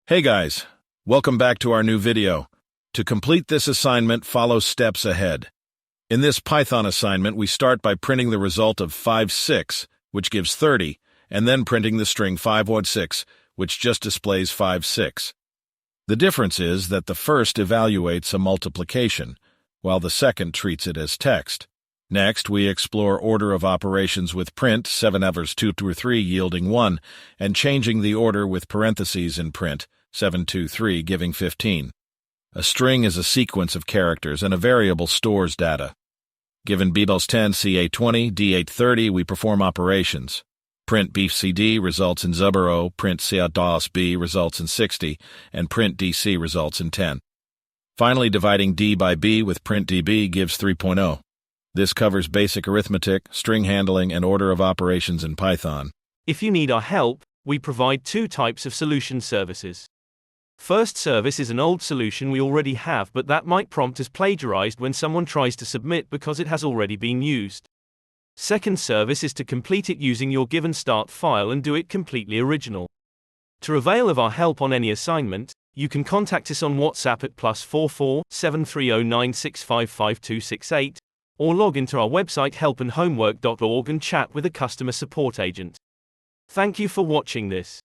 Hey guys, welcome back to our new video. To complete this assignment, follow steps ahead. In this Python assignment, we start by printing the result of 5, 6, which gives 30, and then printing the string 5, which just displays 5, 6. The difference is that the first evaluates a multiplication, while the second treats it as text. Next, we explore order of operations with print 7 others 2 through 3 yielding 1, and changing the order with parentheses in print 7, 2, 3 giving 15. A string is a sequence of characters, and a variable stores data. Given b+10, c820, d830, we perform operations. Print b+c-d results in 0, print c+d+b results in 60, and print dc results in 10. Finally, dividing d by b with print db gives 3.0. This covers basic arithmetic, string handling, and order of operations in Python. If you need our help, we provide two types of solution services. First service is an old solution we already have, but that might prompt as plagiarized when someone tries to submit because it has already been used. Second service is to complete it using your given start file and do it completely original. To avail of our help on any assignment, you can contact us on WhatsApp at +44 7309655268, or log into our website helpandhomework.org and chat with a customer support agent. Thank you for watching this.